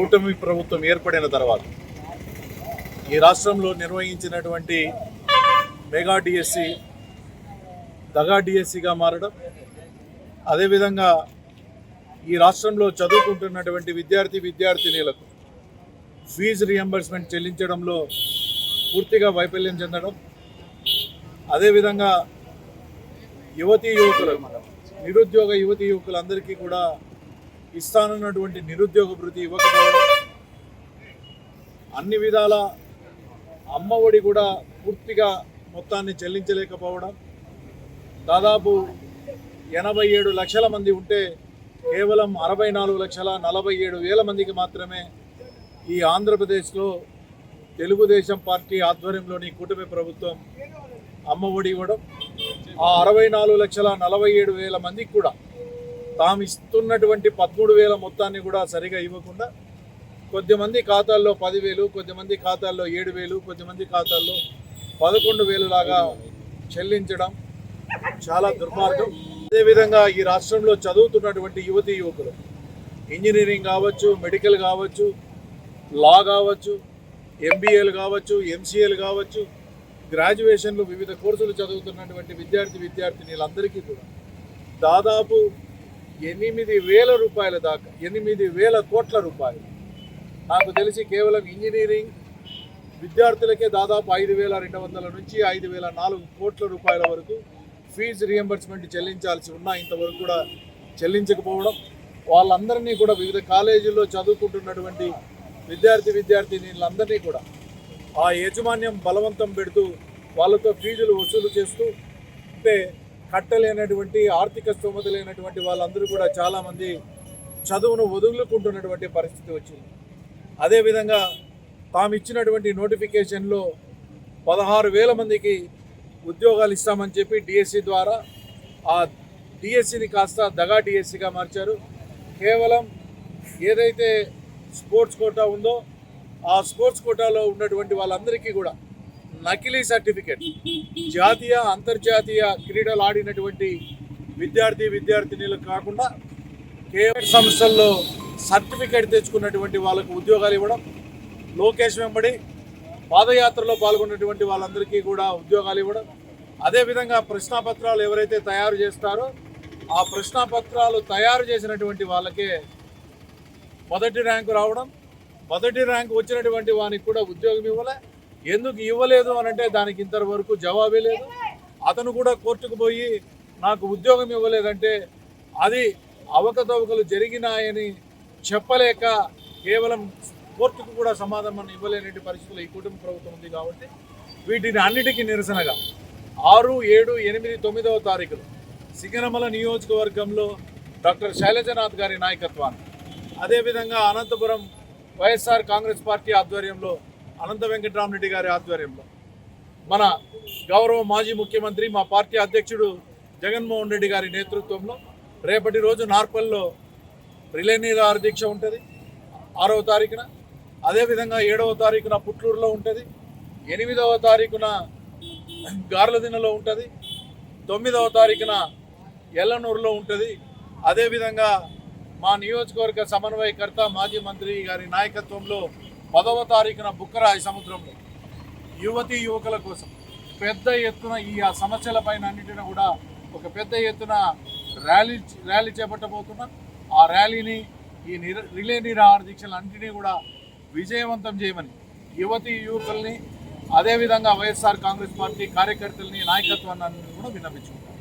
కూటమి ప్రభుత్వం ఏర్పడిన తర్వాత ఈ రాష్ట్రంలో నిర్వహించినటువంటి మెగా డిఎస్సి దగా డిఎస్సిగా మారడం, అదేవిధంగా ఈ రాష్ట్రంలో చదువుకుంటున్నటువంటి విద్యార్థినీలకు ఫీజు రియంబర్స్మెంట్ చెల్లించడంలో పూర్తిగా వైఫల్యం చెందడం, అదేవిధంగా నిరుద్యోగ యువకులందరికీ కూడా ఇస్తానన్నటువంటి నిరుద్యోగ భృతి ఇవ్వకపోవడం, అన్ని విధాల అమ్మఒడి కూడా పూర్తిగా మొత్తాన్ని చెల్లించలేకపోవడం, దాదాపు 87 లక్షల మంది ఉంటే కేవలం 64,47,000 మందికి మాత్రమే ఈ ఆంధ్రప్రదేశ్లో తెలుగుదేశం పార్టీ ఆధ్వర్యంలోని కూటమి ప్రభుత్వం అమ్మఒడి ఇవ్వడం, ఆ 64,47,000 మందికి కూడా తాము ఇస్తున్నటువంటి 13,000 మొత్తాన్ని కూడా సరిగా ఇవ్వకుండా కొద్దిమంది ఖాతాల్లో 10,000, కొద్దిమంది ఖాతాల్లో 7,000, కొద్దిమంది ఖాతాల్లో 11,000 లాగా చెల్లించడం చాలా దుర్మార్గం. అదేవిధంగా ఈ రాష్ట్రంలో చదువుతున్నటువంటి యువకులు ఇంజనీరింగ్ కావచ్చు, మెడికల్ కావచ్చు, లా కావచ్చు, ఎంబీఏలు కావచ్చు, ఎంసీఏలు కావచ్చు, గ్రాడ్యుయేషన్లు వివిధ కోర్సులు చదువుతున్నటువంటి విద్యార్థినీలందరికీ కూడా దాదాపు 8,000 రూపాయల దాకా 8,000 కోట్ల రూపాయలు, నాకు తెలిసి కేవలం ఇంజనీరింగ్ విద్యార్థులకే దాదాపు 5,200 నుంచి 5,004 కోట్ల రూపాయల వరకు ఫీజు రియంబర్స్మెంట్ చెల్లించాల్సి ఉన్నా ఇంతవరకు కూడా చెల్లించకపోవడం, వాళ్ళందరినీ కూడా వివిధ కాలేజీల్లో చదువుకుంటున్నటువంటి విద్యార్థినీలందరినీ కూడా ఆ యాజమాన్యం బలవంతం పెడుతూ వాళ్ళతో ఫీజులు వసూలు చేస్తూ, అంటే కట్టలేనటువంటి ఆర్థిక స్తోమత లేనటువంటి వాళ్ళందరూ కూడా చాలామంది చదువును వదులుకుంటున్నటువంటి పరిస్థితి వచ్చింది. అదేవిధంగా తాము ఇచ్చినటువంటి నోటిఫికేషన్లో 16,000 మందికి ఉద్యోగాలు ఇస్తామని చెప్పి డిఎస్సి ద్వారా ఆ డిఎస్సిని కాస్త దగా డిఎస్సిగా మార్చారు. కేవలం ఏదైతే స్పోర్ట్స్ కోటా ఉందో ఆ స్పోర్ట్స్ కోటాలో ఉన్నటువంటి వాళ్ళందరికీ కూడా నకిలీ సర్టిఫికెట్, జాతీయ అంతర్జాతీయ క్రీడలు ఆడినటువంటి విద్యార్థినీలకు కాకుండా కేవలం సంస్థల్లో సర్టిఫికేట్ తెచ్చుకున్నటువంటి వాళ్ళకు ఉద్యోగాలు ఇవ్వడం, లోకేష్ వెంబడి పాదయాత్రలో పాల్గొన్నటువంటి వాళ్ళందరికీ కూడా ఉద్యోగాలు ఇవ్వడం, అదేవిధంగా ప్రశ్నాపత్రాలు ఎవరైతే తయారు చేస్తారో ఆ ప్రశ్నాపత్రాలు తయారు చేసినటువంటి వాళ్ళకే మొదటి ర్యాంకు రావడం, మొదటి ర్యాంకు వచ్చినటువంటి వానికి కూడా ఉద్యోగం ఇవ్వలే. ఎందుకు ఇవ్వలేదు అని అంటే దానికి ఇంతవరకు జవాబే లేదు. అతను కూడా కోర్టుకు పోయి నాకు ఉద్యోగం ఇవ్వలేదంటే అది అవకతవకలు జరిగినాయని చెప్పలేక కేవలం కోర్టుకు కూడా సమాధానం ఇవ్వలేని పరిస్థితులు ఈ కుటుంబ ప్రభుత్వం ఉంది. కాబట్టి వీటిని అన్నిటికీ నిరసనగా 6, 7, 8, 9వ తారీఖులు సింగనమల నియోజకవర్గంలో డాక్టర్ శైలజనాథ్ గారి నాయకత్వాన్ని, అదేవిధంగా అనంతపురం వైఎస్ఆర్ కాంగ్రెస్ పార్టీ ఆధ్వర్యంలో అనంత వెంకటరామరెడ్డి గారి ఆధ్వర్యంలో మన గౌరవ మాజీ ముఖ్యమంత్రి మా పార్టీ అధ్యక్షుడు జగన్మోహన్ రెడ్డి గారి నేతృత్వంలో రేపటి రోజు నార్పల్లో రిలే నిరాహార దీక్ష ఉంటుంది 6వ తారీఖున, అదేవిధంగా 7వ తారీఖున పుట్లూరులో ఉంటుంది, 8వ తారీఖున గార్లదిన్నలో ఉంటుంది, 9వ తారీఖున ఎల్లనూరులో ఉంటుంది. అదేవిధంగా మా నియోజకవర్గ సమన్వయకర్త మాజీ మంత్రి గారి నాయకత్వంలో 10వ తారీఖున బుక్కరాయి సముద్రంలో యువకుల కోసం పెద్ద ఎత్తున ఈ సమస్యలపైన అన్నింటినీ కూడా ఒక పెద్ద ఎత్తున ర్యాలీ చేపట్టబోతున్నాం. ఆ ర్యాలీని ఈ రిలే నిరాహార దీక్షలు అన్నింటినీ కూడా విజయవంతం చేయమని యువకుల్ని, అదేవిధంగా వైఎస్ఆర్ కాంగ్రెస్ పార్టీ కార్యకర్తల్ని, నాయకత్వాన్ని కూడా విన్నవించుకుంటాం.